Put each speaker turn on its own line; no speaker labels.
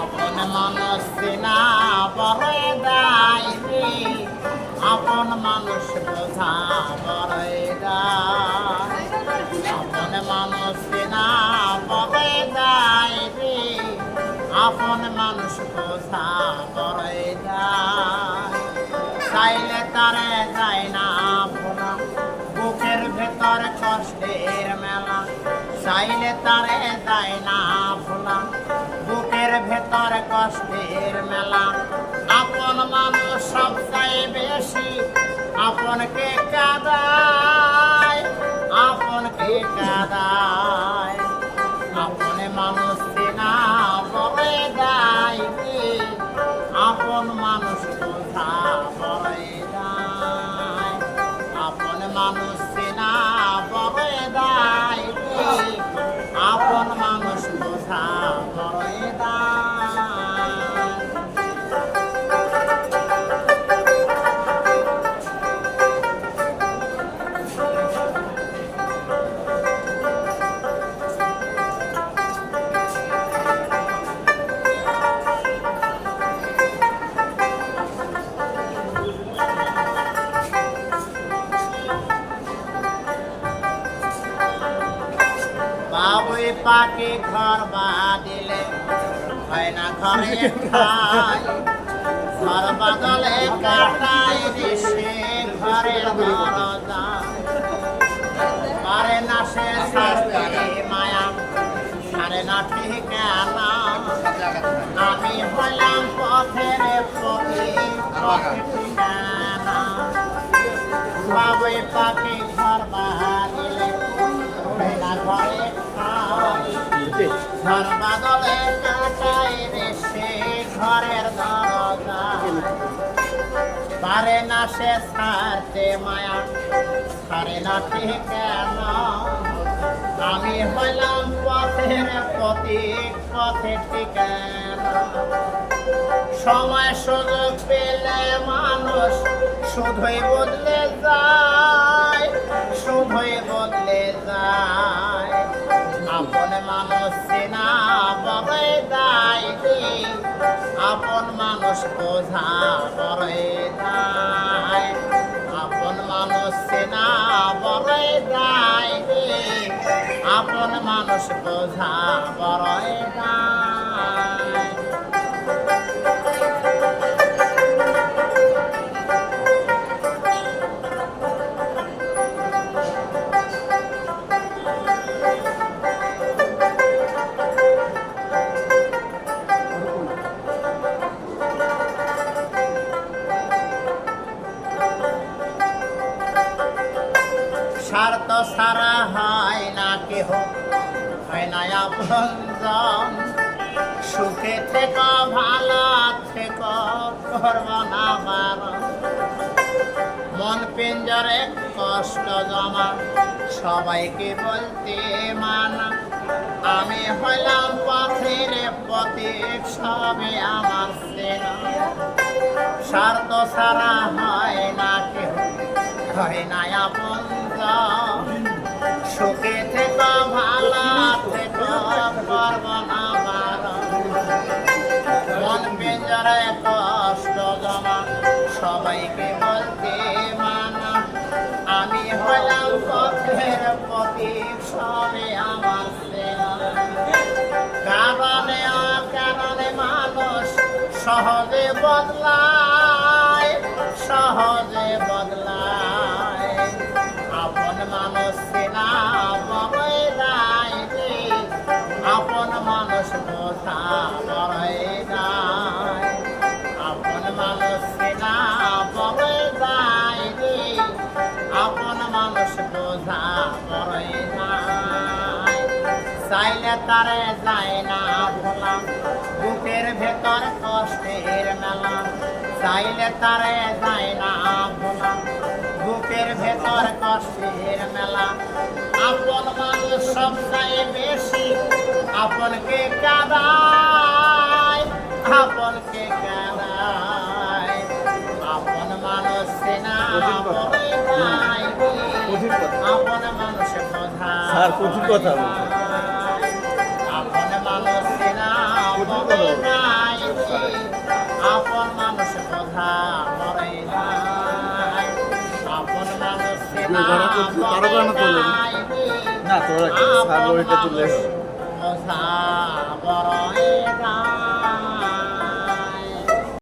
আপন মানুষ চেনা বড়ই দায় রে, আপন মানুষ বোঝা বড়ই দায়। আপন মানুষ চেনা বড়ই দায় রে, আপন মানুষ বোঝা বড়ই দায়। চাইলে তারে যায় না ভোলা, বুকের ভেতর কষ্টের মেলা। চাইলে তারে যায় না ভোলা, বুকের ভেতর কষ্টের মেলা। আপন মানুষ সবচেয়ে বেশি আপনকে কাঁদায়, আপনকে কাঁদায়। আপন মানুষ চেনা বড়ই দায় রে, আপন মানুষ বোঝা বড়ই দায়। আপন মানুষ চেনা বড়ই দায় রে, আপন মানুষ বোঝা বড়ই দায়। বাবুই পাখি ঘর বাঁধিলে হয় না ঘরে ঠাই, ঘর বাদলে কাটাই দিশে ঘরের দরজা। পারে না সে শাস্তি মায়া, পারে না ঠিকানা। আমি হইলাম পথের পথিক, পথের ঠিকানা। বাবুই পাখি ঘর বাঁধিলে হয় না ঘরে ঠাই, ঘর বাদলে কাটাই দিশে ঘরের দরজা। পারে না সে ছাড়তে মায়া, পারে না ঠিকানা। আমি হইলাম পথের পথিক, পথের ঠিকানা। সময় সুযোগ পেলে মানুষ শুধুই বদলে যায়, শুধুই বদলে যায়। আপন মানুষ চেনা বড়ই দায় রে, আপন মানুষ বোঝা বড়ই দায়। আপন মানুষ চেনা বড়ই দায় রে, আপন মানুষ বোঝা বড়ই দায়। স্বার্থ ছাড়া হয় না কেহ, হয় না আপনজন। সুখে থেকো ভালো থেকো, করব না বারণ। মন পিঞ্জরে কষ্ট জমা, সবাইকে বলতে মানা। আমি হইলাম পথের পথিক, সবে আমার চেনা। স্বার্থ ছাড়া হয় না কেহ, হয় না আপনজন। সুখে থেকো ভালো থেকো, করব না বারণ। মন পিঞ্জরে কষ্ট জমা, সবাইকে বলতে মানা। আমি হইলাম পথের পথিক, সবে আমার চেনা। কারণে অকারণে মানুষ সহজে বদলায়, সহজে বদলায়। আপন মানুষ চেনা বড়ই দায় রে, আপন মানুষ বোঝা বড়ই দায়। আপন মানুষ চেনা বড়ই দায় রে, আপন মানুষ বোঝা বড়ই দায়। চাইলে তারে যায় না ভোলা, বুকের ভেতর কষ্টের মেলা। চাইলে তারে যায় না ভোলা, বুকের ভেতর কষ্টের মেলা। আপন মানুষ সবচেয়ে বেশি আপনকে কাঁদায়, আপনকে কাঁদায়। আপন মানুষ চেনা বড়ই দায় রে, আপন মানুষ বোধা
স্যার, প্রচুর কথা বলছে।
আপন মানুষ চেনা মরে নাই আপন মানুষ বোধা মরে নাই আপন মানুষ চেনা
যারা করছে, তারা কেন তোলেন? না, তোরা কি? স্যার, ওইটা তুললে হবে।
বোধা মরে নাই